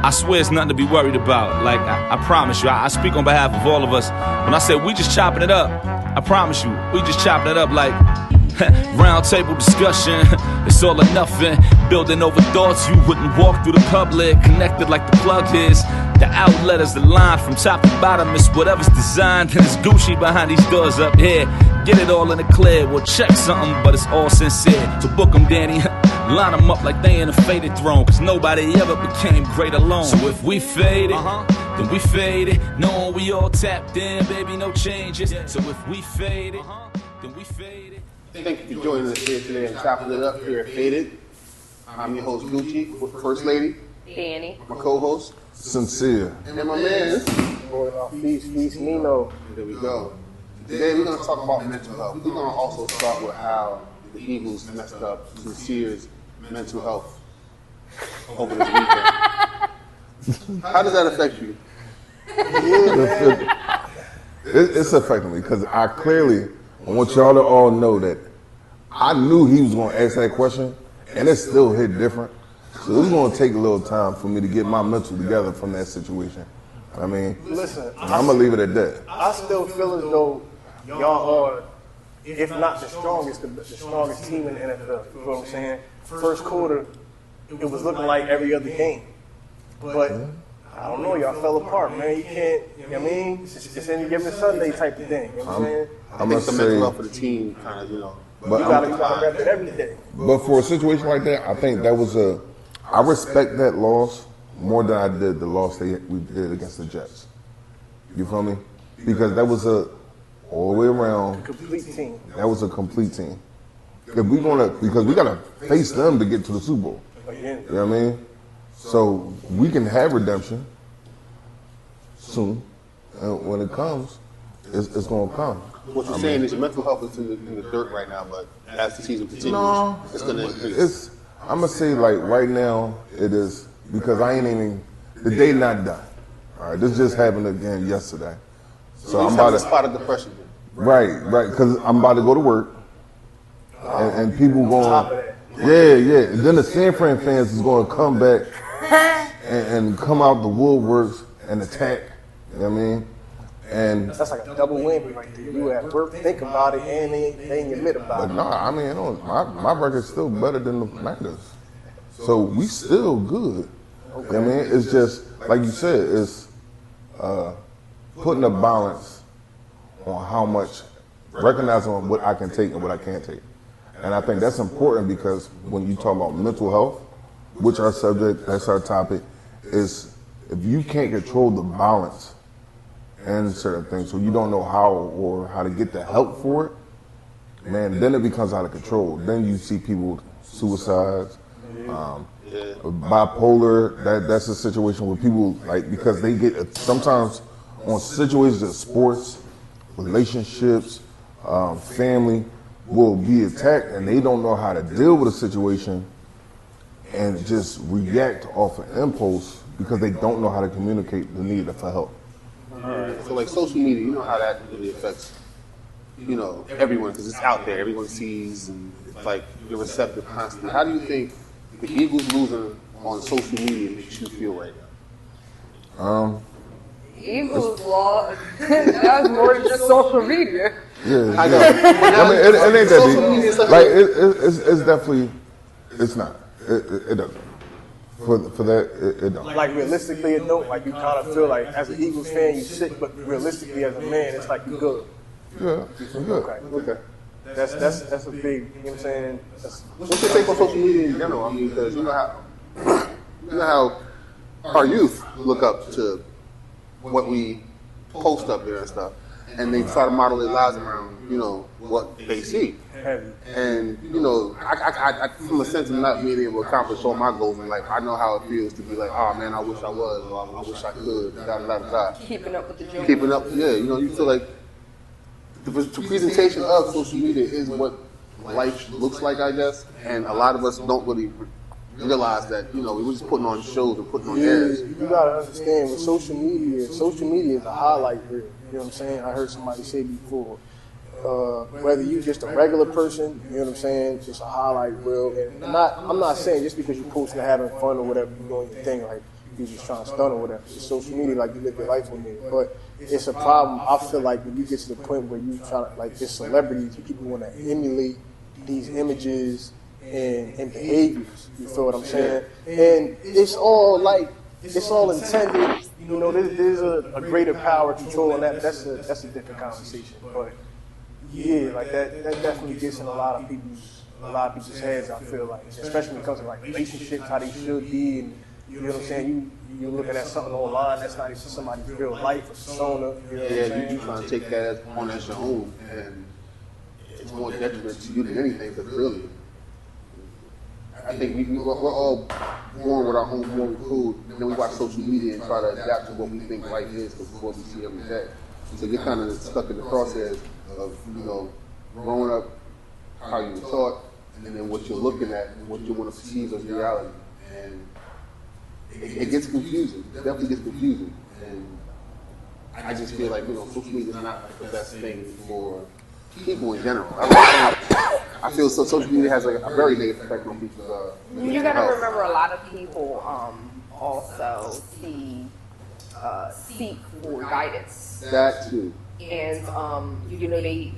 I swear it's nothing to be worried about. Like, I promise you, I speak on behalf of all of us. When I say we just chopping it up, I promise you, we just chopping it up like round table discussion. It's all or nothing. Building over thoughts you wouldn't walk through the public. Connected like the plug is. The outlet is the line from top to bottom. It's whatever's designed, and it's Gucci behind these doors up here. Get it all in the clear. We'll check something, but it's all sincere. So book 'em, Danny. Line them up like they in a faded throne, cause nobody ever became great alone. So if we faded, then we faded. Knowing we all tapped in, baby, no changes. So if we faded, then we faded. Thank you for joining us here today and chopping it up here at Faded. I'm your host, Gucci, with First Lady, Danny, my co-host, Sincere, and my man, Feast Nino. There we go. Today we're going to talk about mental health. We're going to also start with how the Eagles messed up Sincere's mental health over this weekend. How does that affect you? it's affecting me because I want y'all to all know that I knew he was going to ask that question, and it still hit different. So it's going to take a little time for me to get my mental together from that situation. I mean, listen, I'm going to leave it at that. I still feel as though y'all are, if not the strongest team in the NFL. You know what I'm saying? First quarter, it was looking like every other game. But I don't know, y'all fell apart, man. You can't, you know what I mean? It's any given Sunday type of thing. You know what I'm saying? I think the mental health for the team kind of, But you gotta rep it every day. But for a situation like that, I think that was I respect that loss more than I did the loss we did against the Jets. You feel me? Because that was all the way around. Complete team. That was a complete team. Because we gotta face them to get to the Super Bowl. Again. You know what I mean? So we can have redemption soon. And when it comes, it's gonna come. What you're saying is your mental health is in the dirt right now, but as the season continues, it's going to increase. I'm going to say, like, right now, it is, because the day not done. All right, this just happened again yesterday. So I'm about to spot of depression. Right, because I'm about to go to work, and people going, yeah. And then the San Fran fans is going to come back and come out the woodworks and attack. You know what I mean? And that's like a double whammy right there. You at work, think about it, and they ain't admit about it. But no, I mean, my record's still better than the Commanders. So we still good. Okay. I mean, it's just, like you said, it's putting a balance on how much, recognizing what I can take and what I can't take. And I think that's important because when you talk about mental health, which our subject, that's our topic, is if you can't control the balance and certain things, so you don't know how to get the help for it, man, then it becomes out of control. Then you see people suicides, bipolar. That's a situation where people, like, because they get sometimes on situations of sports, relationships, family will be attacked, and they don't know how to deal with a situation and just react off an impulse because they don't know how to communicate the need for help. So like social media, you know how that really affects, everyone, because it's out there. Everyone sees, and it's like you're receptive constantly. How do you think the Eagles losing on social media makes you feel right now? Eagles law. That's more than just social media. Yeah, I know. I mean, it ain't that deep. Like, it's definitely, it's not. It doesn't. For that, it don't. Like, realistically, it don't. Like, you kind of feel like, as an Eagles fan, you sick, but realistically, as a man, it's like you good. Yeah, I'm good. Okay. That's a big, you know what I'm saying? What's your take on social media in general? I mean, because you know how our youth look up to what we post up there and stuff, and they try to model their lives around, what they see. And, I from a sense of not being able to accomplish all my goals in life, I know how it feels to be like, oh man, I wish I was, or I wish I could, Keeping up with the Jones. Keeping up, yeah, you feel like the presentation of social media is what life looks like, I guess, and a lot of us don't really realize that, we're just putting on shows and putting on airs. You gotta understand, with social media is a highlight reel. You know what I'm saying? I heard somebody say before, whether you just a regular person, you know what I'm saying, just a highlight reel. And I'm not saying just because you're posting having fun or whatever, you're doing your thing, like, He's just trying to stun or whatever. It's social media, like you live your life on there. But it's a problem. I feel like when you get to the point where you try to, like, there's celebrities, people want to emulate these images and behaviors. You feel what I'm saying? And it's all intended. You know, there's a greater power control on that. That's a different conversation. But yeah, like that definitely gets in a lot of people's heads. I feel like, especially when it comes to like relationships, how they should be, and you know what I'm saying. You're looking at something online that's not even somebody's real life or persona. You know what I'm saying? You trying to take that as your own, and it's more detriment to you than anything. Because really, I think we're all born with our own moral code, and then we watch social media and try to adapt to what we think life is because what we see every day. So you're kind of stuck in the crosshairs of, you know, growing up, how you were taught, and then what you're looking at and what you want to perceive as reality. And it gets confusing. It definitely gets confusing. And I just feel like, you know, social media is not the best thing for people in general. I feel social media has a very negative effect on people's You gotta remember, a lot of people also seek for guidance. That too. And you know, they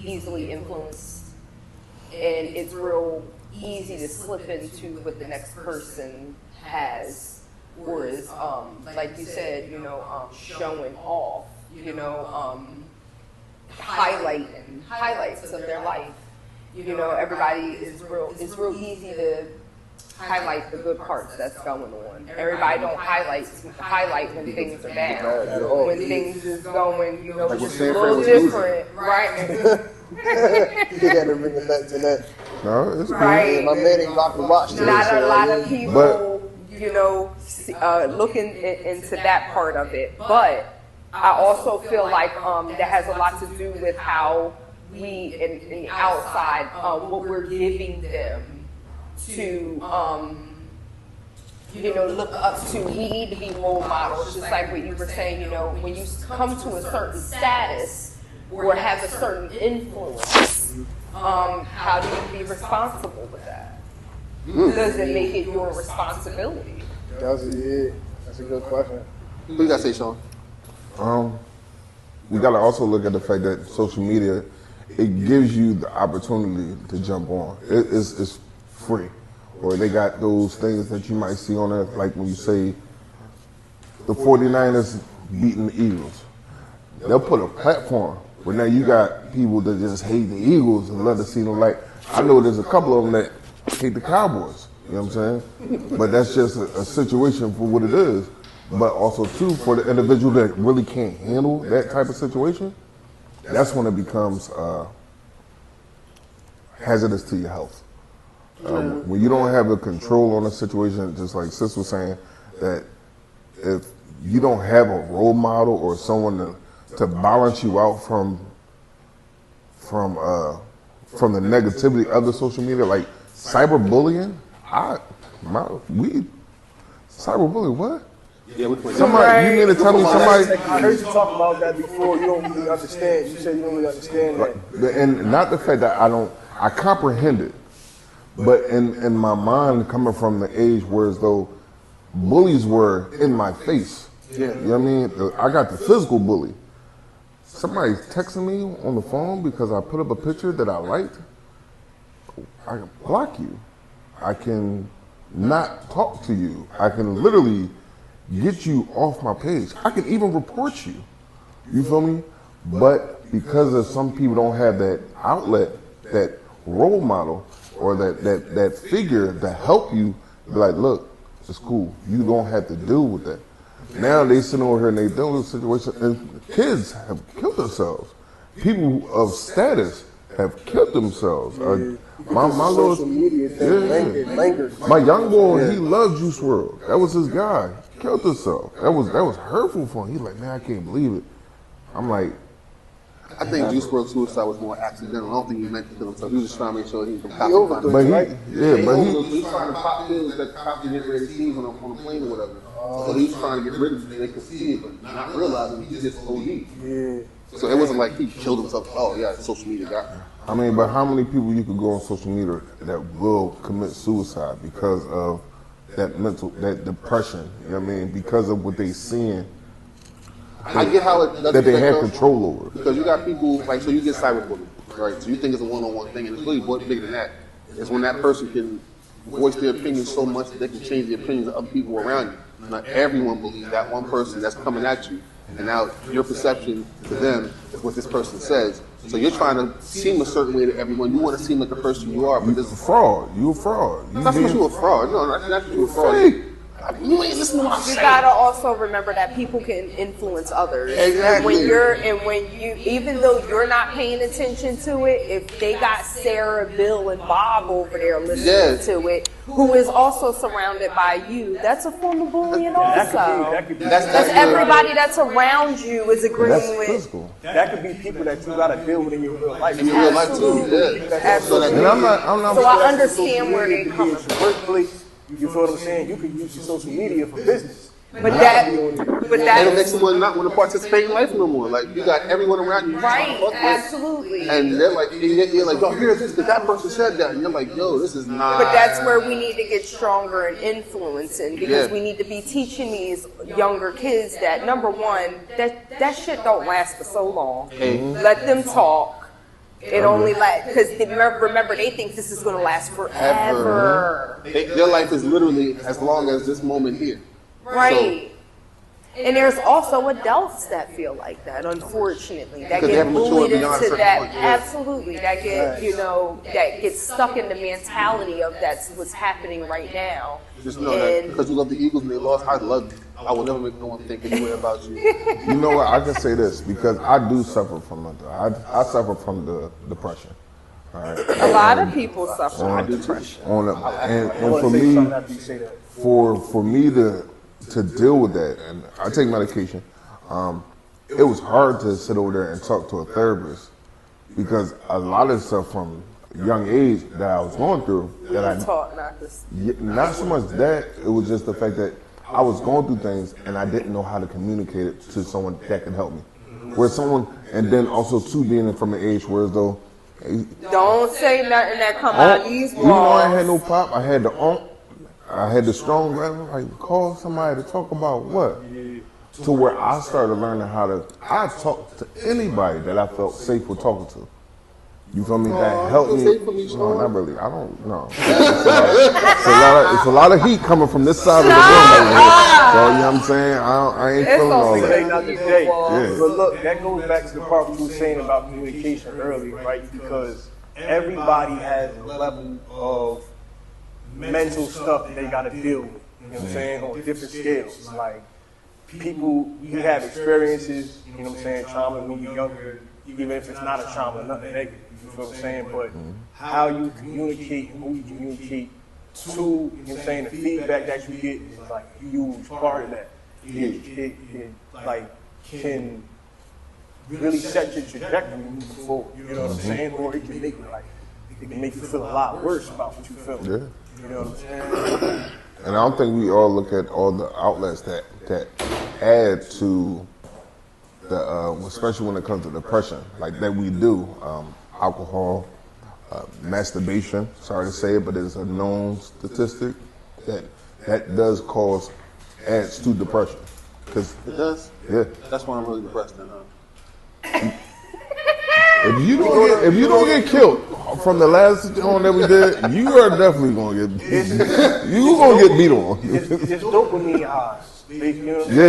easily influence, and it's real easy to slip into what the next person has, or is like you said, you know, showing off, you know, highlights of their life. You know, everybody is it's real easy to highlight the good parts that's going on. Everybody don't highlight when things are bad. When things is going, you know, like just a little different, right? You gotta bring it back to that. No, it's cool. Right. My man ain't rock the watch. Not a lot of people, But- you know, looking into that part of it. But I also feel like that has a lot to do with how we, in the outside, what we're giving them to, you know, look up to. We need to be role models, just like what you were saying, you know, when you come to a certain status or have a certain influence, how do you be responsible with that? Does it make it your responsibility? That's a good question. What you got to say, Sean? We got to also look at the fact that social media, it gives you the opportunity to jump on. It's free. Or they got those things that you might see on there, like when you say the 49ers beating the Eagles. They'll put a platform where now you got people that just hate the Eagles and love to see them. Like, I know there's a couple of them that hate the Cowboys, you know what I'm saying? But that's just a situation for what it is. But also, too, for the individual that really can't handle that type of situation, that's when it becomes hazardous to your health. When you don't have a control on a situation, just like Sis was saying, that if you don't have a role model or someone to balance you out from the negativity of the social media, like cyberbullying, cyberbullying, what? Yeah, we put Somebody, you mean to tell me somebody? I heard you talk about that before. You don't really understand. You said you don't really understand that. And not the fact that I comprehend it, but in my mind, coming from the age where as though bullies were in my face. Yeah. You know what I mean? I got the physical bully. Somebody's texting me on the phone because I put up a picture that I liked. I can block you. I can not talk to you. I can literally get you off my page. I can even report you. You feel me? But because of some people don't have that outlet, that role model, or that figure to help you, be like, look, it's cool. You don't have to deal with that. Now they sit over here and they deal with the situation, and kids have killed themselves. People of status have killed themselves. My little, Social media thing lingers. my young boy, he loved Juice WRLD. That was his guy. He killed himself. That was hurtful for him. He's like, man, I can't believe it. I'm like, I think Juice WRLD's suicide was more accidental. I don't think he meant to kill himself. He was just trying to make sure he could cop overdosed, but he, right? he was trying to pop pills that the cops didn't get ready to see on a plane or whatever. So he was trying to get rid of it so they could see it, but not realizing he just OD'd. Yeah. So it wasn't like he killed himself. Oh yeah, social media got me. I mean, but how many people you could go on social media that will commit suicide because of that depression. You know what I mean? Because of what they seeing I get how it does that they affect have us, control over. because you got people like, so you get cyberbullying, right? So you think it's a one-on-one thing, and it's really bigger than that. It's when that person can voice their opinions so much that they can change the opinions of other people around you. Not everyone believes that one person that's coming at you, and now your perception to them is what this person says. So you're trying to seem a certain way to everyone. You want to seem like the person you are, but You this a fraud. You a fraud. not so much you a fraud. No, not that you a fraud. Fake. You ain't listening to what I'm You saying. gotta also remember that people can influence others. Exactly. And when you, even though you're not paying attention to it, if they got Sarah, Bill, and Bob over there listening Yes. to it, who is also surrounded by you, that's a form of bullying also. That could be That's everybody that's around you is agreeing That's with. physical. That could be people that you gotta deal with in your real life. In your real life too. Yeah. Absolutely. And I'm not. So I understand where they come Your from. workplace, you feel what I'm saying? You can use your social media for business. But that, It'll make someone not want to participate in life no more. Like, you got everyone around you trying to right, fuck with, absolutely. and they're like, you're like, yo, here's this, because that person said that, and you're like, yo, this is not. But that's where we need to get stronger in influencing, because Yeah. we need to be teaching these younger kids that, number one, that shit don't last for so long. Let them talk. It only lasts, because remember, they think this is going to last forever. Their life is literally as long as this moment here. Right. And there's also adults that feel like that, unfortunately, that Because they get haven't matured bullied beyond a into certain that. point, yeah. Absolutely, that get that get stuck in the mentality of that's what's happening right now. Just know that And because you love the Eagles and they lost, I love you. I will never make no one think any way about you. You know what? I can say this because I do suffer from it. I suffer from the depression. All right. a lot of people suffer On, from depression. and I want for to say me, something after you say that. for me to deal with that, and I take medication. It was hard to sit over there and talk to a therapist because a lot of stuff from a young age that I was going through that I Talk, not this. not so much that, it was just the fact that I was going through things and I didn't know how to communicate it to someone that could help me. Where someone, and then also too being from an age where as though, Don't say nothing that come out these even though I walls. had no pop, I had the strong grandma, like call somebody to talk about what? To where I started learning how to, I talk to anybody that I felt safe with talking to. You feel me? That helped feel me. safe for me, No, Sean? not really. I don't know. It's a lot of heat coming from this side of the room right here. So, you know what I'm saying? I ain't feeling all Today, that. not today. Yeah. But look, that goes back to the part we were saying about communication earlier, right? Because everybody has a level of mental stuff that they got to deal with. You know what I'm saying? On different scales. Like, people, you have experiences, you know what I'm saying, trauma when you're younger, even if it's not a trauma, nothing negative. You feel what I'm saying? But how you communicate and who you communicate to, you know what I'm saying, the feedback that you get is like a huge part of that. It like can really set your trajectory moving forward. You know what I'm saying? Or it can make you feel a lot worse about what you feel. Yeah. You know what I'm saying? And I don't think we all look at all the outlets that add to the, especially when it comes to depression, like that we do. Alcohol, masturbation, sorry to say it, but it's a known statistic that does adds to depression. Cause, It does? yeah, That's why I'm really depressed then, huh? if you don't get killed from the last one that we did, you are definitely gonna get beat on. It's dopamine highs. You know what I'm Yeah.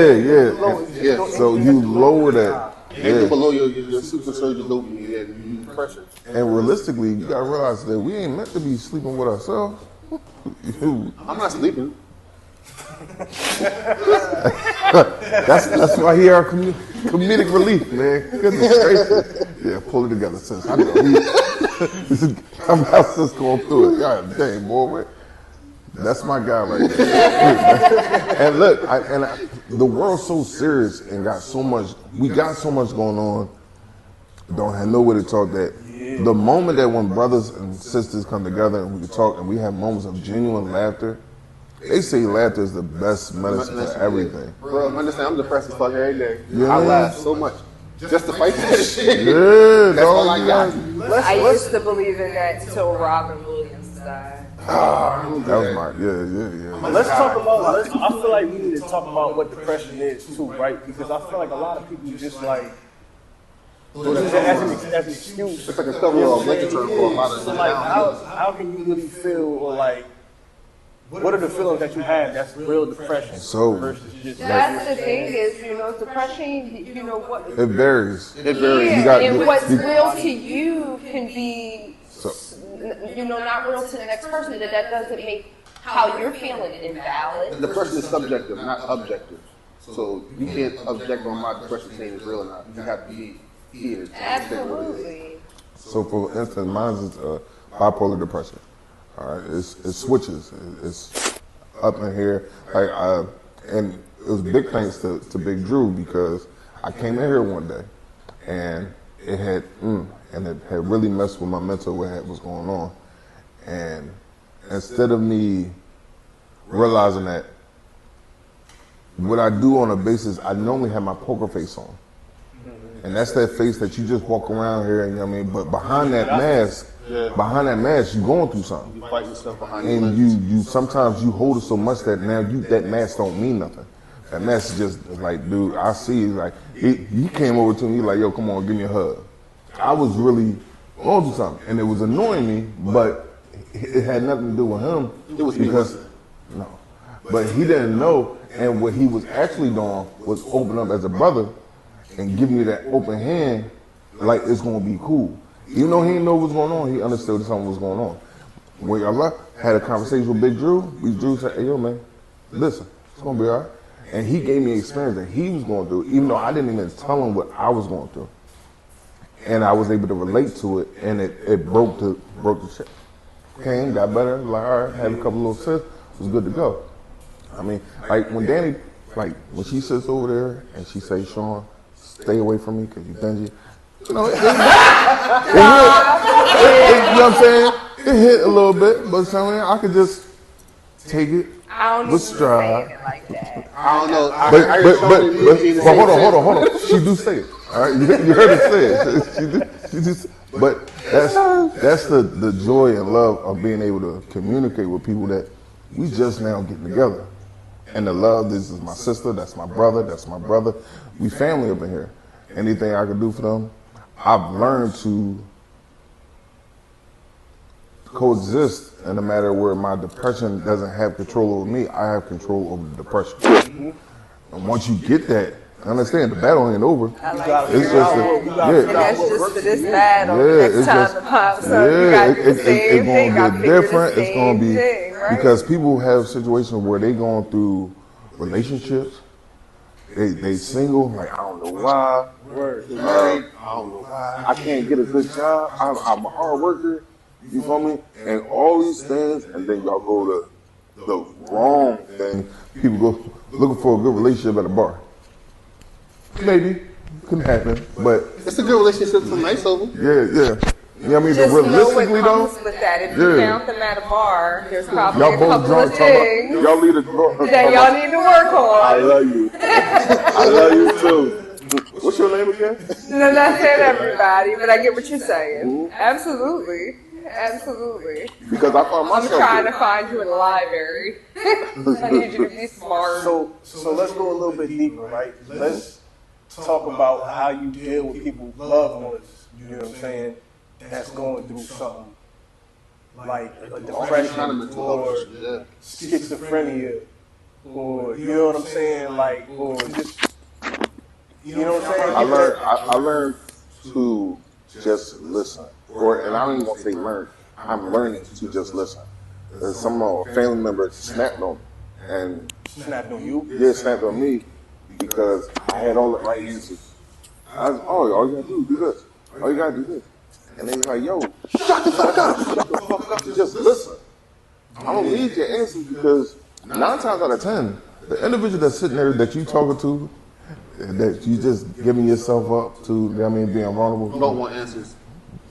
saying? Yeah. So you lower that. Anything Yeah. below your super surge of dopamine, yeah, you depression. And realistically, you gotta realize that we ain't meant to be sleeping with ourselves. I'm not sleeping. That's why he our comedic relief, man. Goodness gracious. Yeah, pull it together, sis. I know. I'm about to going through it. God dang, boy. That's my guy right there. And look, the world's so serious and we got so much going on. Don't have nowhere to talk that. The moment that when brothers and sisters come together and we can talk and we have moments of genuine laughter, they say laughter is the best medicine for everything. Bro, understand, I'm depressed as fuck every day. Yeah. I laugh so much just to fight that shit. Yeah, That's all I dog. got. I used to believe in that until Robin Williams died. That was my yeah. But let's talk about. I feel like we need to talk about what depression is too, right? Because I feel like a lot of people just like use it as an excuse. It's like a cover-up blanket term for a lot of So like, how can you really feel, or like, what are the feelings that you have that's real depression versus just That's the thing is, depression, what. It varies. It varies. Yeah, and what's real to you can be, not real to the next person. That doesn't make how you're feeling invalid. Depression is subjective, not objective. So you can't object on my depression saying it's real or not. You have to be here. Absolutely. So for instance, mine is bipolar depression. All right, it switches. It's up in here. And it was big thanks to Big Drew, because I came in here one day and it had really messed with my mental, what was going on. And instead of me realizing that what I do on a basis, I normally have my poker face on. And that's that face that you just walk around here, and but behind that mask, you're going through something. You fight yourself behind and you sometimes you hold it so much that now that mask don't mean nothing. That mask is just like, dude, I see you. Like he came over to me like, yo, come on, give me a hug. I was really going through something, and it was annoying me, but it had nothing to do with him. It was because no, but he didn't know, and what he was actually doing was open up as a brother and give me that open hand, like it's gonna be cool. Even though he didn't know what was going on, he understood something was going on. When I had a conversation with Big Drew said, hey, yo, man, listen, it's going to be all right. And he gave me an experience that he was going through, even though I didn't even tell him what I was going through. And I was able to relate to it, and it broke the shit. Came, got better, like, all right, had a couple little sips, was good to go. I mean, like, when Danny, like, when she sits over there and she says, Sean, stay away from me because you dingy. You know, you know what I'm saying? It hit a little bit, but I could just take it with stride. Like that. I don't know. But hold on. She do say it. All right, you heard her say it. She do. But that's the joy and love of being able to communicate with people that we just now getting together. And the love, this is my sister, that's my brother. We family up in here. Anything I can do for them, I've learned to coexist in a matter where my depression doesn't have control over me. I have control over the depression. And once you get that, understand the battle ain't over. It's just this battle. Next time the pops up, it's gonna get different. It's gonna be because people have situations where they going through relationships. They single, like I don't know why. Married, I don't know why. I can't get a good job. I'm a hard worker. You feel me? And all these things, and then y'all go to the wrong thing. People go looking for a good relationship at a bar. Maybe can happen, but it's a good relationship. It's a nice over. Yeah. You know what I mean? Just but realistically know what comes with that. If you found them at a bar, there's probably a couple of things y'all need to that y'all need to work on. I love you. I love you too. What's your name again? No, not saying everybody, but I get what you're saying. Absolutely. Because I find myself I'm trying to find you in the library. I need you to be smart. So let's go a little bit deeper, right? Let's talk about how you deal with people, loved ones, you know what I'm saying, that's going through something like a depression or schizophrenia or, you know what I'm saying, like, or just, you know what I'm saying? I learned to just listen. And I don't even want to say learn. I'm learning to just listen. Some of my family members snapped on me. And snapped on you? Yeah, snapped on me because I had all the right answers. I was, all you gotta do is do this. All you gotta do this. And they was like, yo, shut the fuck up. Shut the fuck up and just listen. I don't need your answers because 9 times out of 10, the individual that's sitting there that you talking to, that you just giving yourself up to, being vulnerable. You don't want answers.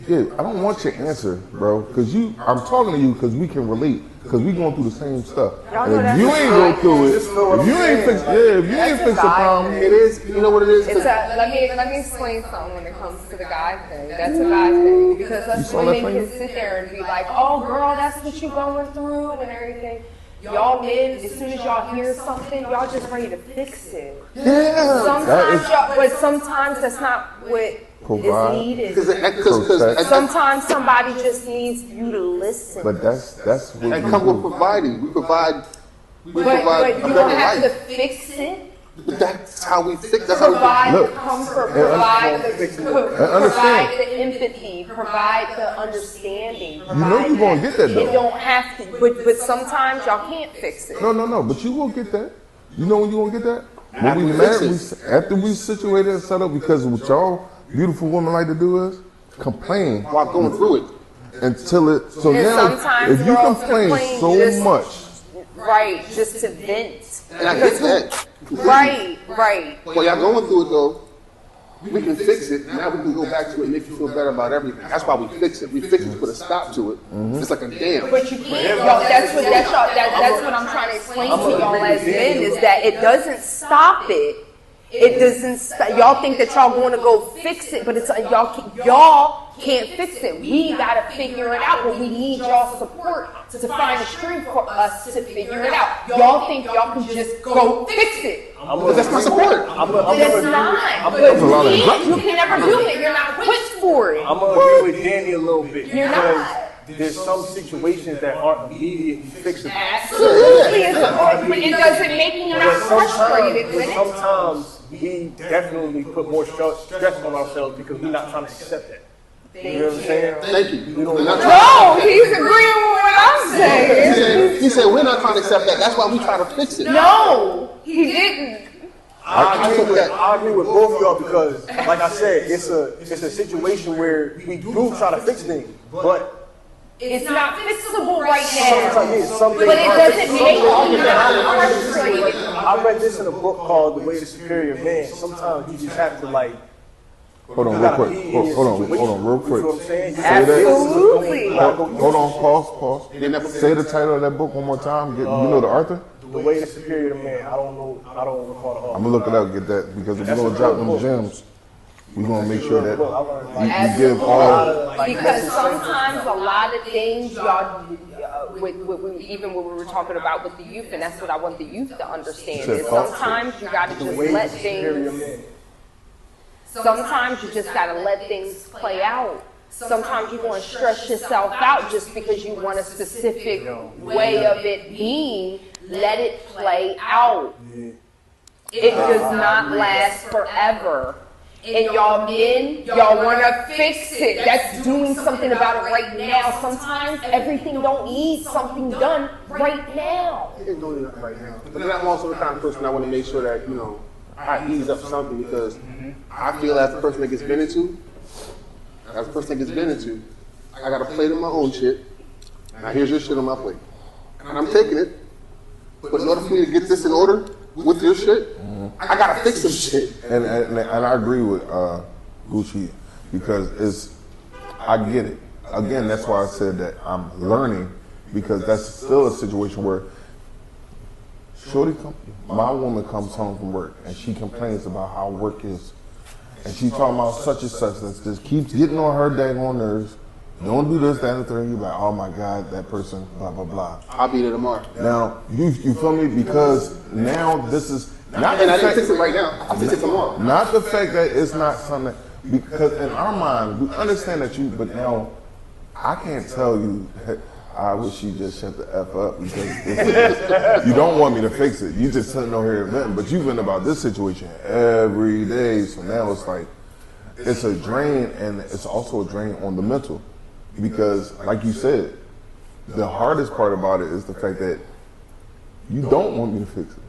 Yeah, I don't want your answer, bro, because I'm talking to you because we can relate, because we going through the same stuff. Y'all And know if that's you a ain't guy go through it, Just know what if you I'm ain't saying. fix, yeah, if you ain't That's a fix the guy problem, thing. It is. You know what it is? It's a, let me explain something when it comes to the guy thing. That's a guy thing because us saw that women finger? can sit there and be like, "Oh, girl, that's what you going through and everything." Y'all men, as soon as y'all hear something, y'all just ready to fix it. Yeah. Sometimes y'all, but sometimes that's not what Provide. is needed. Because Sometimes somebody just needs you to listen. but that's what it we comes with do. providing. We provide But a you better don't have to life. fix it. But that's how we fix. That's how we Provide Look, the comfort, provide understand. the empathy, provide the understanding. You know you gonna get that It though. don't have to, but sometimes y'all can't fix it. No, but you will get that. You know when you gonna get that? When we married, after we situated and set up, because what y'all beautiful women like to do is complain while going through it. until it. So And now, sometimes if you girls complain complain so just- much, Right, just to vent. And I get that. Right. While y'all going through it though, we can fix it. Now we can go back to it and make you feel better about everything. That's why we fix it. We fix it to put a stop to it. It's like a dam. But you can't. Y'all, that's what I'm trying to explain to y'all as men is that it doesn't stop it. It doesn't. Y'all think that y'all going to go fix it, but it's y'all can't fix it. We gotta figure it out, but we need y'all support to find the strength for us to figure it out. Y'all think y'all can just go fix it. But that's my support. That's not. But a lot of you can never do it. You're not equipped for it. I'm gonna agree with Danny a little bit You're because not. there's some situations that aren't immediately fixable. Absolutely. It doesn't make you not frustrated with it. Sometimes we definitely put more stress on ourselves because we're not trying to accept that. You know what I'm saying? Thank you. No, he's agreeing with what I'm saying. He said we're not trying to accept that. That's why we try to fix it. No, he didn't. I agree with both of y'all because, like I said, it's a situation where we do try to fix things, but It's not fixable right now. sometimes But it doesn't make you not frustrated. I read this in a book called The Way to Superior Man. Sometimes you just have to hold on real quick. Hold on real quick. You know what I'm saying? Say that. Absolutely. Hold on, pause. Say the title of that book one more time. You know the author? The Way to Superior Man. I don't recall the author. I'm gonna look it up, get that, because if we're gonna drop them gems, we're gonna make sure that you give all. Because sometimes a lot of things, y'all, even what we were talking about with the youth, and that's what I want the youth to understand, is sometimes you gotta just let things, sometimes you just gotta let things play out. Sometimes you're going to stress yourself out just because you want a specific way of it being. Let it play out. It does not last forever. And y'all men, y'all want to fix it. That's doing something about it right now. Sometimes everything don't need something done right now. He ain't doing nothing right now. But then I'm also the kind of person I want to make sure that, I ease up something because I feel as the person that gets been into, I gotta plate in my own shit. Now here's your shit on my plate. And I'm taking it. But in order for me to get this in order with your shit, I gotta fix some shit. And I agree with Gucci because I get it. Again, that's why I said that I'm learning because that's still a situation where my woman comes home from work and she complains about how work is. And she's talking about such and such that just keeps getting on her daggone nerves. Don't do this, that, and the third. You're like, oh my God, that person, blah, blah, blah. I'll be there tomorrow. Now, you feel me? Because now this is not And I didn't fix it right now. I'll fix it tomorrow. not the fact that it's not something, because in our mind, we understand that but now, I can't tell you, I wish you just shut the F up because you don't want me to fix it. You just sitting over here venting, but you've been about this situation every day, so now it's like, it's a drain, and it's also a drain on the mental. Because, like you said, the hardest part about it is the fact that you don't want me to fix it.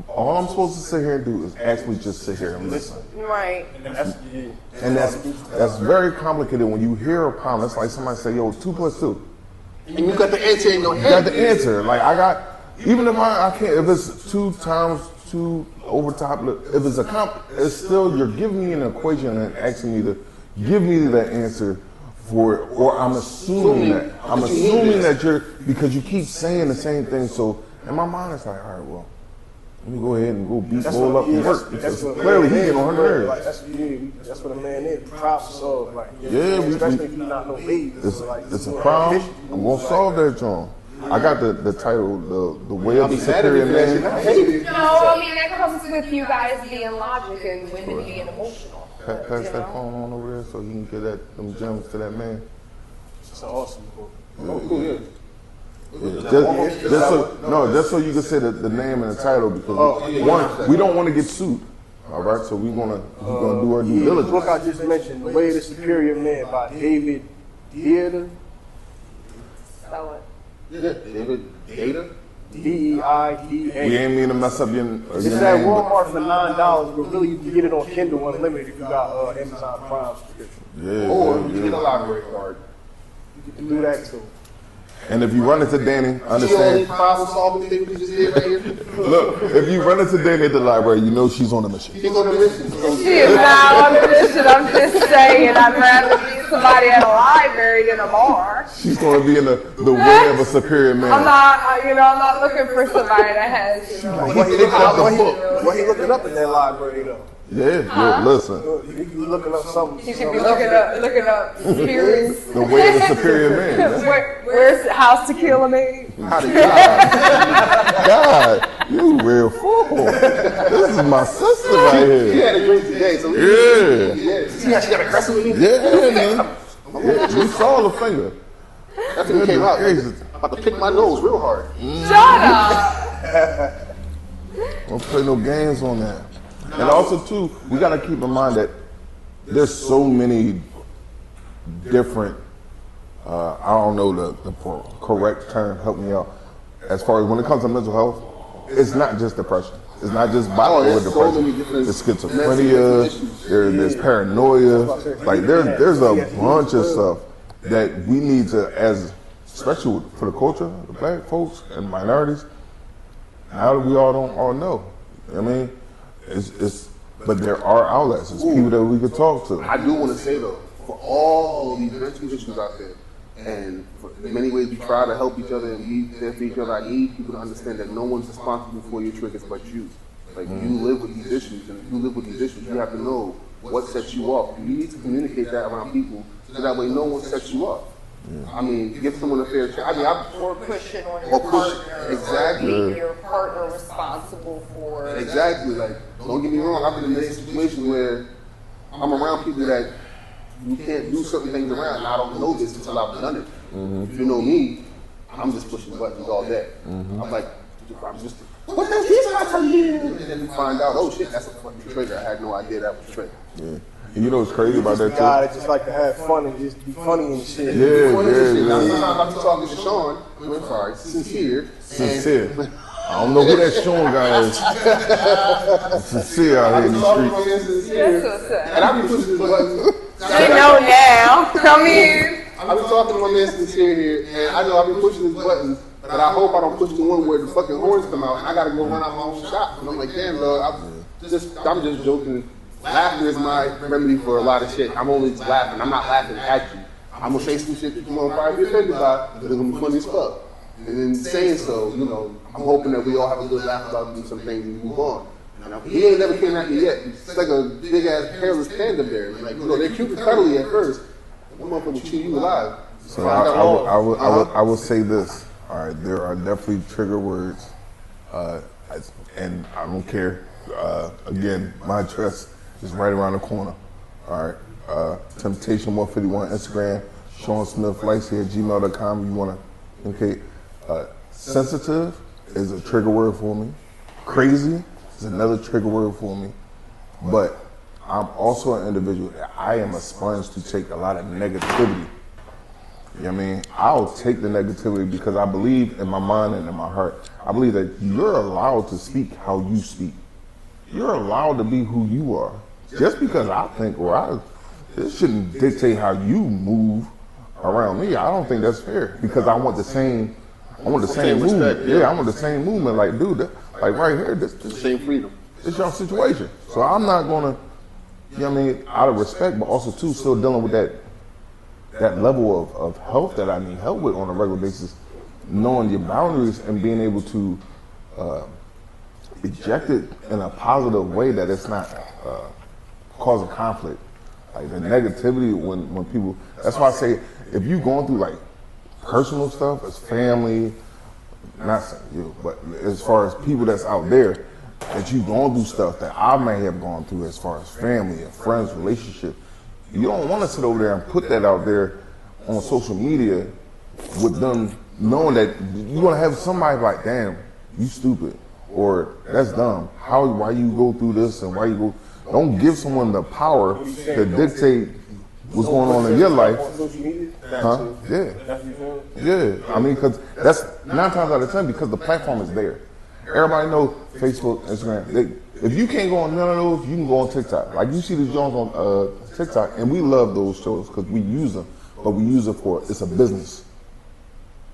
All I'm supposed to sit here and do is actually just sit here and listen. Right. And that's very complicated when you hear a problem. It's like somebody say, yo, 2 + 2. And you got the answer in your You got head. the answer. Like even if I can't, if it's 2 times 2 over top, if it's it's still, you're giving me an equation and asking me to give me that answer for it, or I'm assuming that. I'm assuming that you're, because you keep saying the same thing. So in my mind, it's like, all right, well, let me go ahead and go beat Bull up and work, because clearly he getting on her nerves. Like, that's what a man is. Problem solved. Like, especially if you not no baby. It's a problem. I'm gonna solve that, John. I got the title, the way of the superior man. No, I mean that comes with you guys being logic and women being emotional. Pass that phone on over there so you can get them gems to that man. It's an awesome book. Oh, cool, yeah. Just so you can say the name and the title, because one, we don't want to get sued. All right, so we're gonna do our due diligence. The book I just mentioned, The Way of the Superior Man by David Deida. Spell it. Yeah, David Deida. Deida. We ain't mean to mess up your It's name. at Walmart for $9, but really you can get it on Kindle Unlimited if you got Amazon Prime subscription. Yeah, Or you get a library card. You can do that too. and if you run into Danny, See all understand. these problem solving things we just did right here? Look, if you run into Danny at the library, you know she's on a mission. He's on a mission. She is not on the mission. I'm just saying I'd rather meet somebody at a library than a bar. She's going to be in the way of a superior man. I'm not looking for somebody that has. What he looking up in that library though? Yeah, listen. You looking up something. You should be looking up spirits. The way of the superior man. Where's House to Kill a Man? God, you real fool. This is my sister right He here. had a drink today, so Yeah. See how she got aggressive with me? Yeah, man. Yeah, you saw the finger. That thing came out. I'm about to pick my nose real hard. Shut up. Don't play no games on that. And also, too, we got to keep in mind that there's so many different, I don't know the correct term, help me out, as far as when it comes to mental health, it's not just depression. It's not just bipolar depression. It's schizophrenia, there's paranoia, like there's a bunch of stuff that we need to, as especially for the culture, the black folks and minorities, now that we all know. I mean, but there are outlets. It's people that we could talk to. I do want to say though, for all these mental issues out there, and in many ways we try to help each other and be there for each other, I need people to understand that no one's responsible for your triggers but you. Like you live with these issues, and if you live with these issues, you have to know what sets you off. You need to communicate that around people so that way no one sets you up. I mean, give someone a fair chance. I mean, Or pushing on your partner. Exactly. Or making your partner responsible for. Exactly. Like, don't get me wrong. I've been in a situation where I'm around people that you can't do certain things around, and I don't know this until I've done it. If you know me, I'm just pushing buttons all day. I'm like, what does this guy tell you? And then you find out, oh shit, that's a fucking trigger. I had no idea that was a trigger. Yeah. And you know what's crazy about that guy too? that just like to have fun and just be funny and shit. Yeah. Now, sometimes I'm talking to Sean. I'm sorry, sincere. I don't know who that Sean guy is. Sincere out here in the streets. That's what's up. And I be pushing this button. You know now. Come here. I be talking to my man sincere here, and I know I be pushing this button, but I hope I don't push the one where the fucking horns come out, and I gotta go run out my own shop. And I'm like, damn, dog, I'm just joking. Laughter is my remedy for a lot of shit. I'm only just laughing. I'm not laughing at you. I'm gonna say some shit that you won't probably be offended by, but it's gonna be funny as fuck. And in saying so, you know, I'm hoping that we all have a good laugh about some things and move on. Now, he ain't never came at me yet. It's like a big ass hairless panda bear. Like, you know, they're cute and cuddly at first. That motherfucker will chew you alive. So I will say this. All right, there are definitely trigger words, and I don't care. Again, my address is right around the corner. All right, Temptation151 Instagram, Sean Smith Lacey at gmail.com. You want to indicate sensitive is a trigger word for me. Crazy is another trigger word for me. But I'm also an individual that I am a sponge to take a lot of negativity. You know what I mean? I'll take the negativity because I believe in my mind and in my heart. I believe that you're allowed to speak how you speak. You're allowed to be who you are. Just because I think, this shouldn't dictate how you move around me. I don't think that's fair because I want the same movement. Yeah, I want the same movement. Like, dude, like right here, this Same freedom. It's your situation. So I'm not gonna, you know what I mean, out of respect, but also too, still dealing with that that level of health that I need help with on a regular basis, knowing your boundaries and being able to eject it in a positive way that it's not causing conflict. Like the negativity when people, that's why I say if you're going through like personal stuff as family, not saying you, but as far as people that's out there, that you've gone through stuff that I may have gone through as far as family and friends, relationship, you don't want to sit over there and put that out there on social media with them knowing that you're going to have somebody like, damn, you stupid, or that's dumb. Why you go through this and why you go, don't give someone the power to dictate what's going on in your life. Huh? Yeah. Yeah. I mean, because that's 9 times out of 10 because the platform is there. Everybody knows Facebook, Instagram. If you can't go on none of those, you can go on TikTok. Like you see these Jones on TikTok, and we love those shows because we use them, but we use it for, it's a business.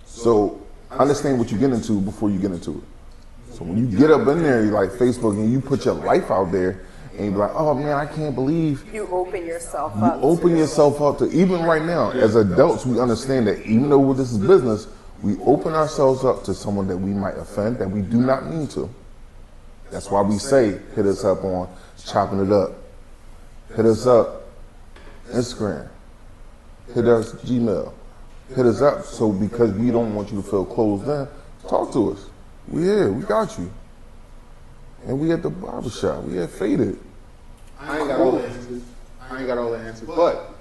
So understand what you get into before you get into it. So when you get up in there, like Facebook, and you put your life out there, and you be like, oh man, I can't believe. You open yourself up. You open yourself up to, even right now, as adults, we understand that even though this is business, we open ourselves up to someone that we might offend that we do not mean to. That's why we say, hit us up on Chopping It Up. Hit us up, Instagram. Hit us, Gmail. Hit us up, so because we don't want you to feel closed in, talk to us. We here, we got you. And we at the barbershop, we at Faded. I ain't got all the answers. But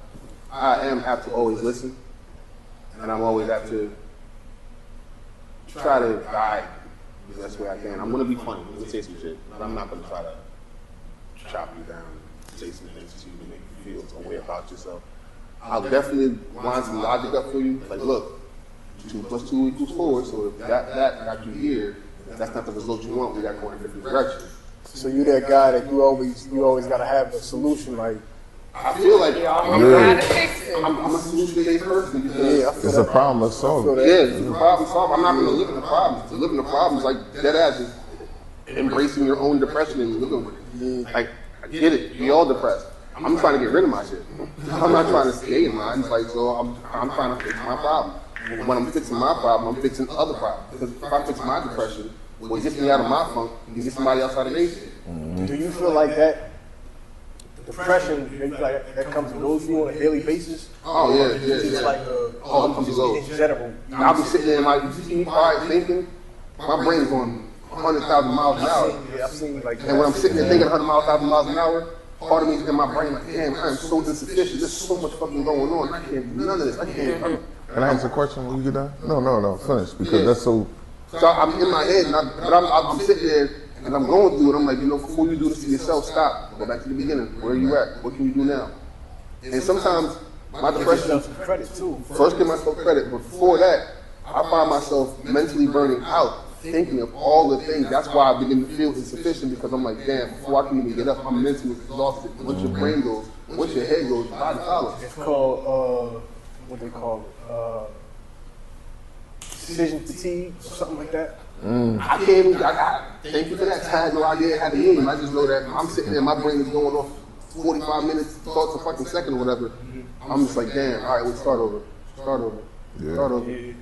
I am apt to always listen. And I'm always apt to try to guide the best way I can. I'm going to be funny. I'm going to say some shit. But I'm not going to try to chop you down and say some things to you to make you feel some way about yourself. I'll definitely line some logic up for you. Like, look, 2 + 2 = 4. So if that got you here, if that's not the result you want, we got to go in a different direction. So you that guy that you always got to have a solution. Like I feel like Gotta fix it. I'm a solution-based person because It's a problem to solve. yeah, it's a problem solved. I'm not going to live in the problems. To live in the problems, like dead ass, is embracing your own depression and living with it. Like, I get it. We all depressed. I'm trying to get rid of my shit. I'm not trying to stay in mine. It's like, so I'm trying to fix my problem. When I'm fixing my problem, I'm fixing other problems. Because if I fix my depression, what gets me out of my funk, you get somebody else out of their shit. Do you feel like that depression like that comes and goes through on a daily basis? Oh yeah. It's like in general. I'll be sitting there and like, you see me quiet thinking, my brain's going 100,000 miles an hour. Yeah, I've seen like And when I'm sitting there thinking 100,000 miles an hour, part of me is in my brain like, damn, I am so insufficient. There's so much fucking going on. I can't do none of this. I can't. Can I ask a question when you get done? No, finish, because that's so. So I'm in my head, but I'm sitting there and I'm going through it. I'm like, before you do this to yourself, stop. Go back to the beginning. Where are you at? What can you do now? And sometimes my depression, credit too. first give myself credit, but before that, I find myself mentally burning out, thinking of all the things. That's why I begin to feel insufficient, because I'm like, damn, before I can even get up, I'm mentally exhausted. Once your brain goes, once your head goes, your body follows. It's called what they call it, decision fatigue or something like that. I can't even, thank you for that. I had no idea it had a name. I just know that I'm sitting there, my brain is going off 45 minutes, thoughts a fucking second or whatever. I'm just like, damn, all right, let's start over. Yeah.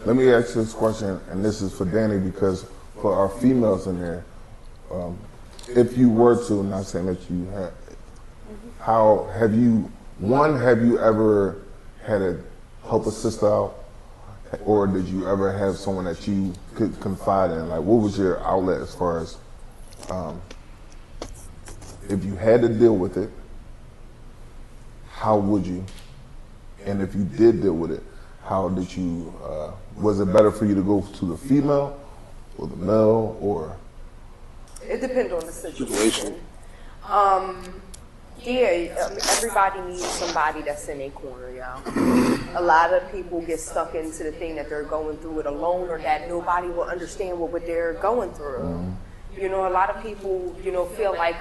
Let me ask you this question, and this is for Danny, because for our females in there, if you were to, not saying that you have, how have you ever had to help a sister out? Or did you ever have someone that you could confide in? Like, what was your outlet as far as, if you had to deal with it, how would you? And if you did deal with it, how did you, was it better for you to go to the female or the male, or? It depends on the situation. Everybody needs somebody that's in their corner, y'all. A lot of people get stuck into the thing that they're going through it alone, or that nobody will understand what they're going through. A lot of people, feel like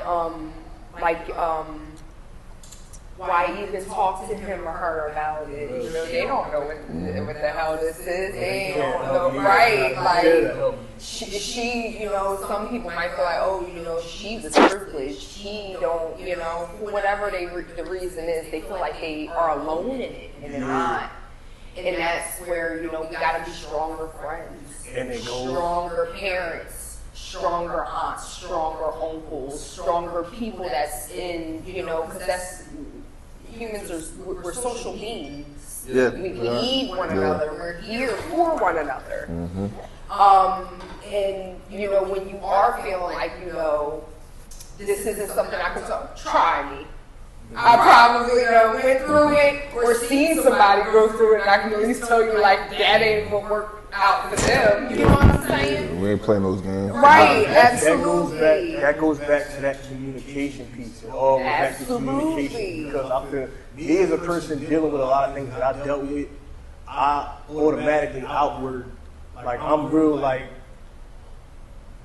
why even talk to him or her about it? You know, they don't know what the hell this is. They don't know, right? Like, she, you know, some people might feel like, oh, you know, she was privileged. He don't, you know, whatever the reason is, they feel like they are alone in it, and they're not. And that's where, you know, we gotta be stronger friends, stronger parents, stronger aunts, stronger uncles, stronger people that's in, you know, because that's, humans we're social beings. Yeah. We need one another. We're here for one another. And, you know, when you are feeling like, you know, this isn't something I can talk, try me. I probably, you know, went through it or seen somebody go through it, and I can at least tell you, like, that ain't what worked out for them. You know what I'm saying? We ain't playing those games. Right, absolutely. That goes back to that communication piece. It all goes back to communication, because I feel me as a person dealing with a lot of things that I dealt with, I automatically outward, like, I'm real, like,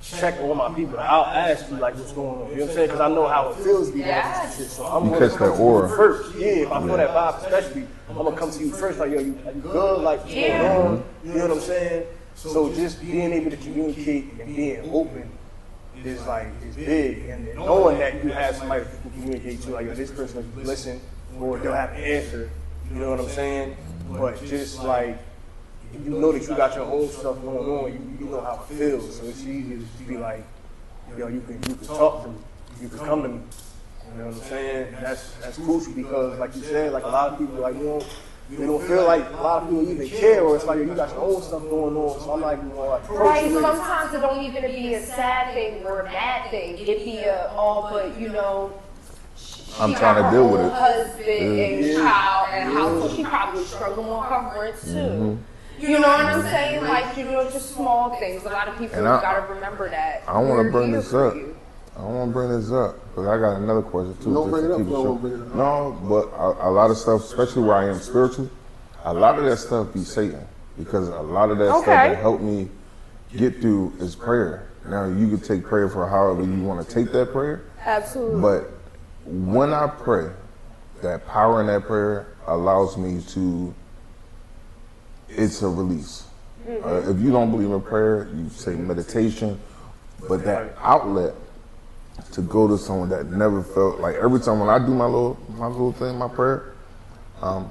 check on my people. I'll ask you, like, what's going on. You know what I'm saying? Because I know how it feels to be going through some shit. So I'm going to come to you first. Yeah, if I feel that vibe, especially, I'm going to come to you first. Like, yo, you good? Like, what's going on? You know what I'm saying? So just being able to communicate and being open is, like, is big. And knowing that you have somebody that you can communicate to, like, yo, this person will listen, or they'll have an answer. You know what I'm saying? But just, like, you know that you got your own stuff going on, you know how it feels, so it's easy to be like, yo, you can talk to me, you can come to me. You know what I'm saying? That's crucial, because, like you said, like, a lot of people, like, they don't feel like a lot of people even care, or it's like, you got your own stuff going on. So I'm like, you know, like, right. Sometimes it don't even be a sad thing or a bad thing. It be but you know, I'm trying to deal with it. Husband and child and household. She probably struggling on her rent too. You know what I'm saying? Like, you know, just small things. A lot of people gotta remember that. I want to bring this up. But I got another question too. Don't bring it up. No, but a lot of stuff, especially where I am spiritually, a lot of that stuff be Satan, because a lot of that stuff that helped me get through is prayer. Now, you can take prayer for however you want to take that prayer. Absolutely. But when I pray, that power in that prayer allows me to, it's a release. If you don't believe in prayer, you say meditation, but that outlet to go to someone that never felt, like, every time when I do my little thing, my prayer, I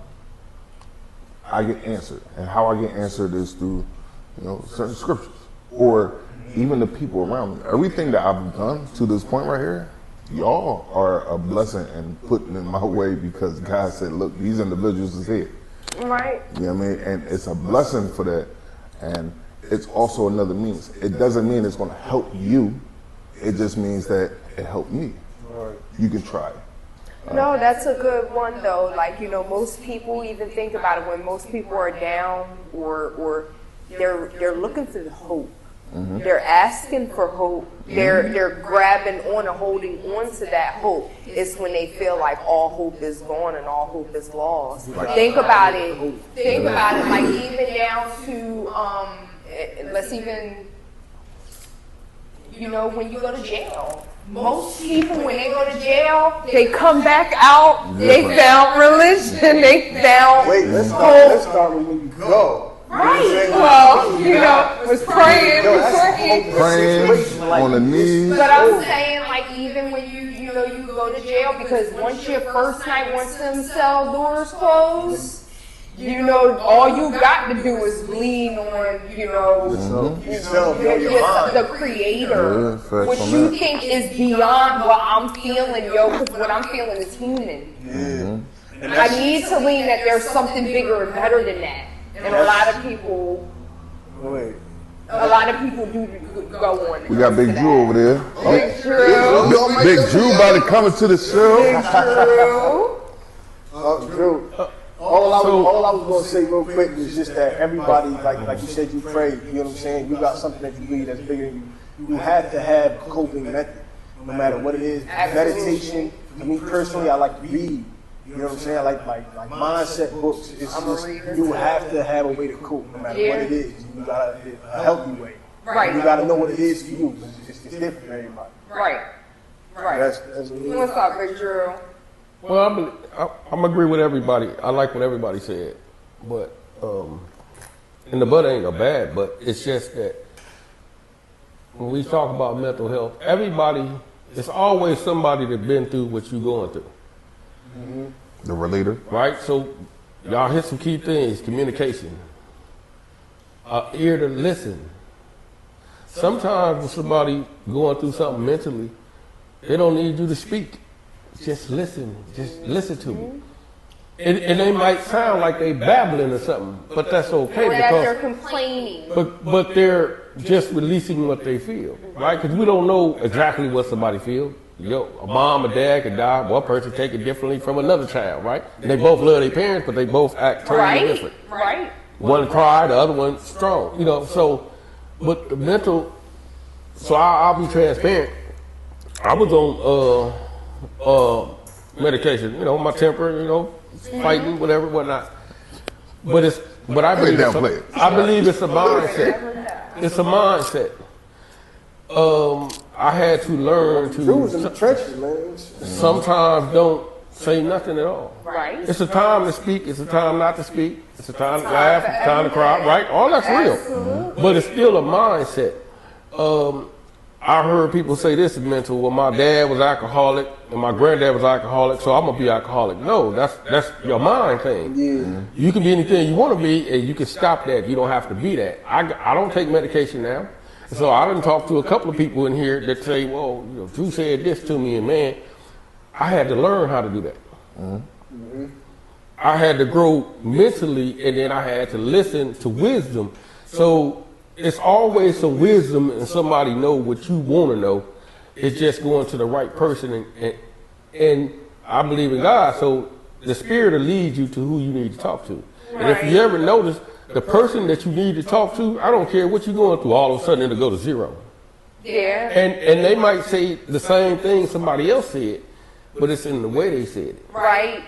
get answered. And how I get answered is through, you know, certain scriptures, or even the people around me. Everything that I've done to this point right here, y'all are a blessing and putting in my way, because God said, look, these individuals is here. Right. You know what I mean? And it's a blessing for that. And it's also another means. It doesn't mean it's going to help you. It just means that it helped me. Right. You can try. No, that's a good one though. Like, you know, most people even think about it when most people are down or they're looking for hope. They're asking for hope. They're grabbing on and holding on to that hope. It's when they feel like all hope is gone and all hope is lost. Think about it. Think about it. Like, even down to let's even, you know, when you go to jail. Most people, when they go to jail, they come back out. They found religion. They found Wait, let's start with when you go. Right. Well, you know, was praying, on the knees. But I'm saying, like, even when you know, you go to jail, because once your first night, once them cell doors close, you know, all you got to do is lean on, you know, the Creator, which you think is beyond what I'm feeling, because what I'm feeling is human. I need to lean that there's something bigger and better than that. And a lot of people do go on. We got Big Drew over there. Big Drew. Big Drew about to come into the show. Big Drew. Drew, all I was going to say real quick is just that everybody, like you said, you pray, you know what I'm saying? You got something that you believe that's bigger than you. You have to have a coping method, no matter what it is. Meditation, for me personally, I like to read. You know what I'm saying? I like mindset books. It's just, you have to have a way to cope, no matter what it is. You got a healthy way. Right. You got to know what it is for you. It's different for everybody. Right. That's What's up, Big Drew? Well, I'm agree with everybody. I like what everybody said, but and the but ain't a bad, but it's just that when we talk about mental health, everybody, it's always somebody that's been through what you're going through. Mm-hmm. The relator. Right? So y'all hit some key things: communication, ear to listen. Sometimes when somebody going through something mentally, they don't need you to speak. Just listen. Just listen to me. And they might sound like they babbling or something, but that's okay Or that because they're complaining. but they're just releasing what they feel, right? Because we don't know exactly what somebody feels. A mom or dad could die. One person take it differently from another child, right? And they both love their parents, but they both act totally different. Right. One cry, the other one strong. So, but the mental. So I'll be transparent. I was on medication. My temper. Fighting, whatever, whatnot. But I believe it's a mindset. It's a mindset. I had to learn to. It was in the trenches, man. Sometimes don't say nothing at all. Right. It's a time to speak. It's a time not to speak. It's a time to laugh. It's a time to cry. Right. All that's real. But it's still a mindset. I heard people say this is mental. Well, my dad was alcoholic and my granddad was alcoholic, so I'm gonna be alcoholic. No, that's your mind thing. Yeah. You can be anything you want to be, and you can stop that. You don't have to be that. I don't take medication now, so I done talked to a couple of people in here that say, well, Drew said this to me, and man, I had to learn how to do that. Mm-hmm. I had to grow mentally, and then I had to listen to wisdom. So it's always some wisdom and somebody know what you want to know. It's just going to the right person, and I believe in God, so the Spirit will lead you to who you need to talk to. Right. And if you ever notice, the person that you need to talk to, I don't care what you're going through, all of a sudden it'll go to zero. Yeah. And they might say the same thing somebody else said, but it's in the way they said it. Right.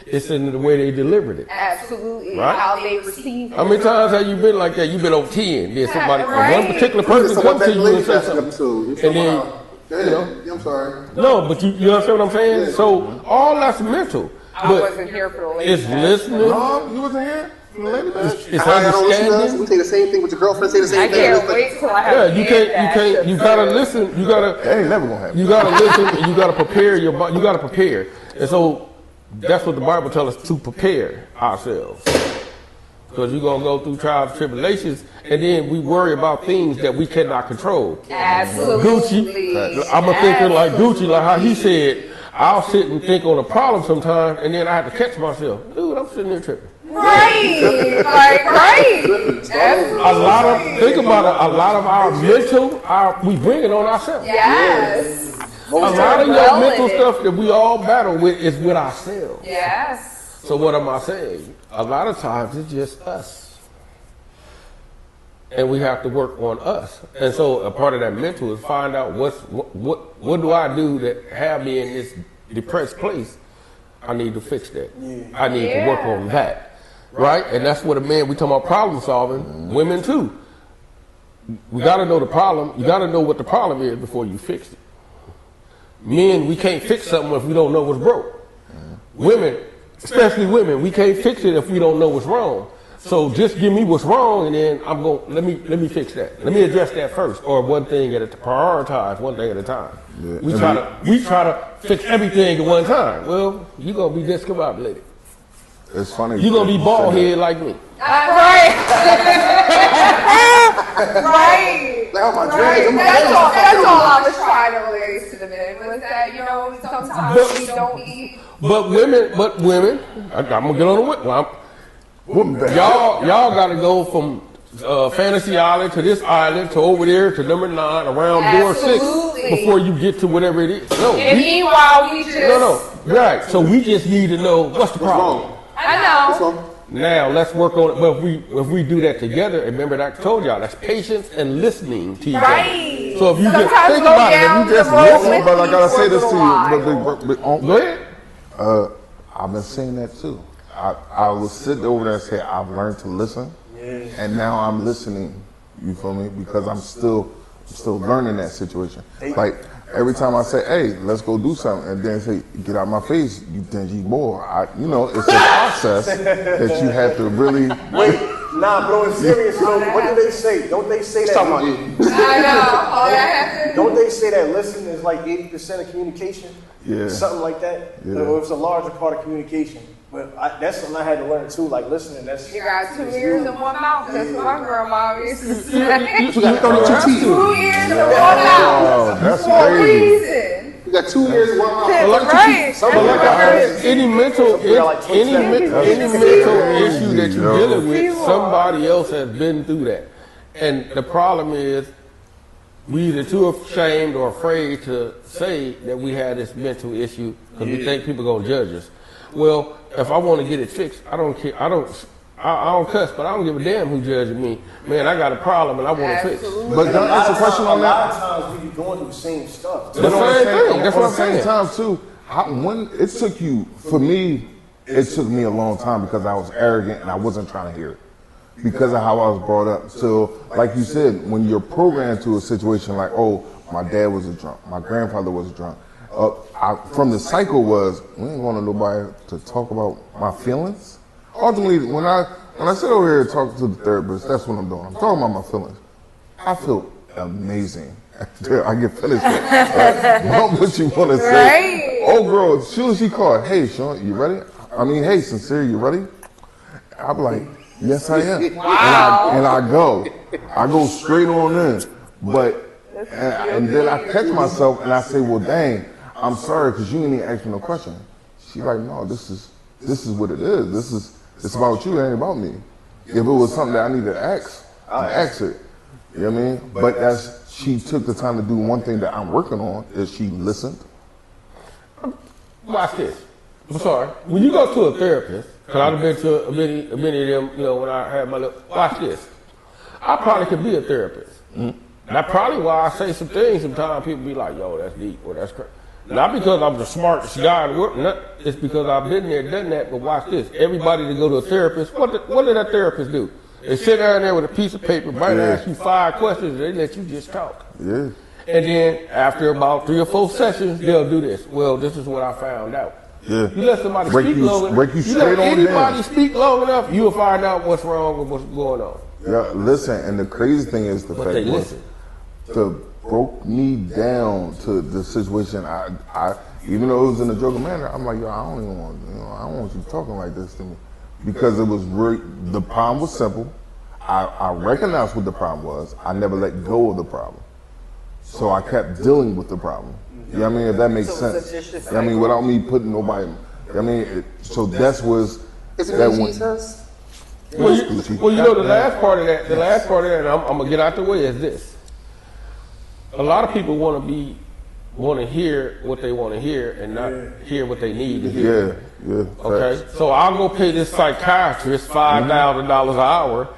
It's in the way they delivered it. Absolutely. Right? How they received it. How many times have you been like that? You've been over 10. Then somebody, one particular person comes to you and says something. And then, I'm sorry. No, but you understand what I'm saying? So all that's mental. I wasn't here for the lady. It's listening. No, you wasn't here? It's understanding. We say the same thing with your girlfriend. Say the same thing. I can't wait till I have. Yeah, you gotta listen. You gotta. That ain't never gonna happen. You gotta listen, and you gotta prepare your body. You gotta prepare, and so that's what the Bible tells us to prepare ourselves. Because you're gonna go through trials and tribulations, and then we worry about things that we cannot control. Absolutely. Gucci, I'm thinking like Gucci, like how he said, I'll sit and think on a problem sometimes, and then I have to catch myself. Dude, I'm sitting there tripping. Right, right. Think about it, a lot of our mental, we bring it on ourselves. Yes. A lot of your mental stuff that we all battle with is with ourselves. Yes. So what am I saying? A lot of times it's just us. And we have to work on us. And so a part of that mental is find out what do I do that have me in this depressed place? I need to fix that. I need to work on that. Right? And that's what we talking about problem solving, women too. We got to know the problem. You got to know what the problem is before you fix it. Men, we can't fix something if we don't know what's broke. Women, especially women, we can't fix it if we don't know what's wrong. So just give me what's wrong, and then I'm going. Let me fix that. Let me address that first, or one thing at a prioritize one thing at a time. Yeah. We try to fix everything at one time. Well, you're gonna be discombobulated. It's funny. You're gonna be bald head like me. Right. Right. That's all I was trying to relate to the men was that sometimes we don't eat. But women, I'm gonna get on the whip. Y'all gotta go from Fantasy Island to this island to over there to number 9 around door 6 before you get to whatever it is. No. And meanwhile, we just right. So we just need to know what's the problem. I know. Now let's work on it. But if we do that together, remember that I told y'all that's patience and listening to each other. Right. So if you just think about it, if you just listen, but I gotta say this to you. Go ahead. I've been saying that too. I was sitting over there and say I've learned to listen, and now I'm listening. You feel me? Because I'm still learning that situation. Like every time I say, hey, let's go do something, and then say, get out my face, you dingy boy. You know, it's a process that you have to really. Wait, nah, but on serious note, what do they say? Don't they say that? Talking about you. I know. All that happened. Don't they say that listening is like 80% of communication? Yeah. Something like that? Yeah. Or it's a larger part of communication. But that's something I had to learn too, like listening. That's You got 2 ears and 1 mouth. That's what my grandma used to say. You got 32 teeth. 2 ears and 1 mouth. Oh, that's For a crazy. reason. You got 2 ears and 1 mouth. Right. Some But like I said, any mental crazy, issue that you're dealing with, somebody else has been through that. And the problem is, we either too ashamed or afraid to say that we had this mental issue because we think people are gonna judge us. Well, if I want to get it fixed, I don't care. I don't cuss, but I don't give a damn who judging me. Man, I got a problem and I want it fixed. But can I ask a question on A that? lot of times we be going through the same stuff. The same thing. That's what I'm At the same saying. time, too, when it took you, for me, it took me a long time because I was arrogant and I wasn't trying to hear it because of how I was brought up. So, like you said, when you're programmed to a situation like, oh, my dad was a drunk, my grandfather was a drunk. From the cycle was, we ain't wanting nobody to talk about my feelings. Ultimately, when I sit over here and talk to the therapist, that's what I'm doing. I'm talking about my feelings. I feel amazing. I get finished with it. What would you want to say? Right. Oh, girl, as soon as she called, hey, Sean, you ready? I mean, hey, Sincere, you ready? I'm like, yes, I am. Wow. And I go straight on in. But, and then I catch myself and I say, well, dang, I'm sorry because you didn't even ask me no question. She's like, no, this is what it is. It's about you, it ain't about me. If it was something that I needed to ask, I'd ask it. You know what I mean? But she took the time to do one thing that I'm working on is she listened. Watch this. I'm sorry. When you go to a therapist, because I've been to many of them, you know, when I had my little, watch this. I probably could be a therapist. Mm-hmm. That's probably why I say some things sometimes people be like, yo, that's deep or that's crazy. Not because I'm the smartest guy in the world. It's because I've been there, done that. But watch this. Everybody that go to a therapist, what did that therapist do? They sit down there with a piece of paper, might ask you 5 questions, and they let you just talk. Yeah. And then after about 3 or 4 sessions, they'll do this. Well, this is what I found out. Yeah. You let somebody Break speak you- long enough. break you You straight let on anybody down. speak long enough, you'll find out what's wrong with what's going on. Yeah, listen, and the crazy thing is the But fact they was, listen. broke me down to the situation. I even though it was in a joking manner, I'm like, yo, I don't even want, I don't want you talking like this to me, because it was the problem was simple. I recognized what the problem was. I never let go of the problem, so I kept dealing with the problem. You know what I mean? If that makes So it's a sense. vicious You know what I mean? Without me putting nobody. You know what I mean? So that's was Is it that easy, one. sis? Well, you know, the last part of that, and I'm gonna get out the way is this. A lot of people want to hear what they want to hear and not hear what they need to hear. Yeah. Okay, Facts. so I'll go pay this psychiatrist $5,000 an hour.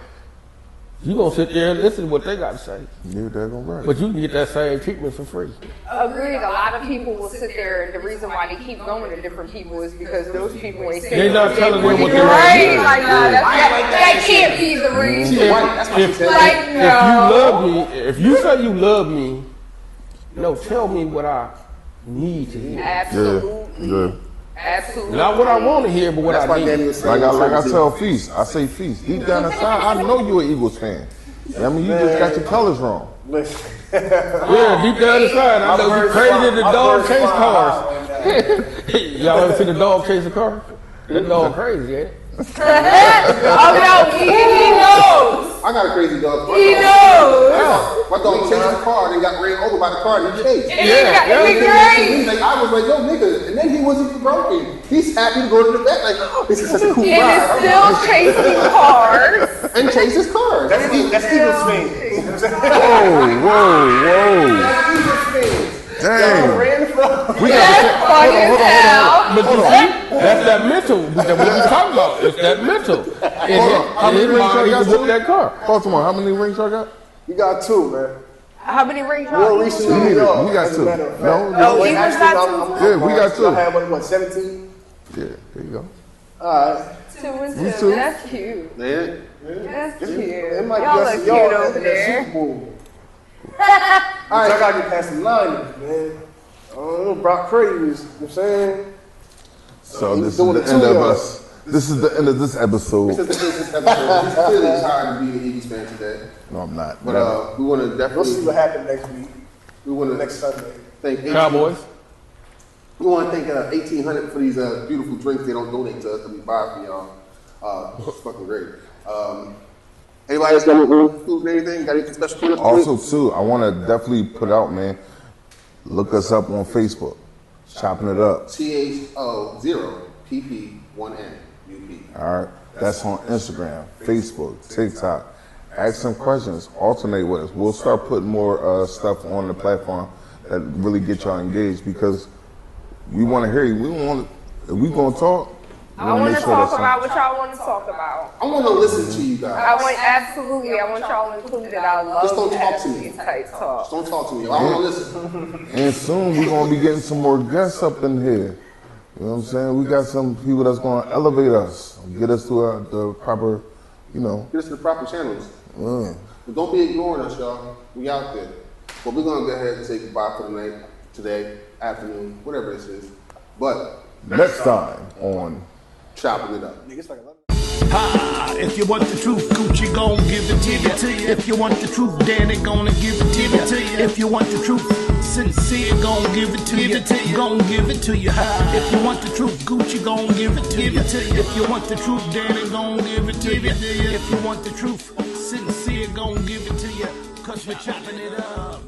You gonna sit there and listen to what they got to say, Yeah, they're gonna right. but you can get that same treatment for free. Agreed. A lot of people will sit there, and the reason why they keep going to different people is because those people ain't saying They're not telling them what they You're want to right. hear. Like, no, that can't be the reason. If Like, you no. love me, if you say you love me, no, tell me what I need to hear. Absolutely. Yeah. Absolutely. Not what I want to hear, but what That's I why need. Danny was saying. Like I tell Feast, I say Feast. Deep down inside, I know you're an Eagles fan. I mean, you just got your colors wrong. Listen. Yeah, deep down inside, I know you crazy the dog chase cars. Y'all ever seen the dog chase a car? That dog crazy, ain't it? Oh no, he knows. I got a crazy dog. He knows. My dog chased the car and got ran over by the car and he chased. And he great. Like, I was like, yo, nigga. And then he wasn't even broken. He's happy to go to the vet. Like, oh, this is such a cool And ride. is still chasing cars. And chases cars. That's Eagles fans. Whoa. Eagles fans. Dang. Ran from. We That's funny as hell. But you see, that's that mental that we talking about. It's that mental. How And many his rings mind, y'all he got? can whoop that car. Baltimore, how many rings y'all got? You got 2, man. How many rings? More recently, We New need it. York. We got as a 2. matter of fact. No. Oh, Wait, Eagles actually, got 2. Yeah, we got 2. I had what, 17? Yeah, there you go. All right. 2 and Me 2. too. That's cute. Yeah. That's cute. It might Y'all be look y'all cute in over that there. Super Bowl. All right, I gotta get past the 90s, man. I don't know, Brock Purdy was, you know what I'm saying? So this is doing the the end of two-yard. us. This is the end of this episode. This is this episode. He's clearly tired of being an Eagles fan today. No, I'm not. But we want to We'll definitely. see what happens next week, We want to next Sunday. thank Cowboys. We want to thank 1800 for these beautiful drinks they don't donate to us that we buy for y'all. It's fucking great. Anybody else got any food, anything? Got anything special for us? Also, too, I want to definitely put out, man. Look us up on Facebook. Chopping it up. Ch0Pp1nUP. All right. That's on Instagram, Facebook, TikTok. Ask some questions. Alternate with us. We'll start putting more stuff on the platform that really get y'all engaged because we want to hear you. We want. If we gonna talk, we I want make to sure talk that's about what y'all want to talk about. I want to listen to you guys. Absolutely. I want y'all included. I love Just don't talk to having me. these type talks. Don't talk to me. I want to listen. And soon we're gonna be getting some more guests up in here. You know what I'm saying? We got some people that's gonna elevate us, get us to the proper, you know. Get us to the proper channels. But don't be ignoring us, y'all. We out there. But we're going to go ahead and say goodbye for the night, today, afternoon, whatever this is. But Next time on chopping it up. Ha! If you want the truth, Gucci gon' give it to you. If you want the truth, Danny gonna give it to you. If you want the truth, Sincere gon' give it to you. Gon' give it to you. If you want the truth, Gucci gon' give it to you. If you want the truth, Danny gon' give it to you. If you want the truth, Sincere gon' give it to you. 'Cause we're chopping it up.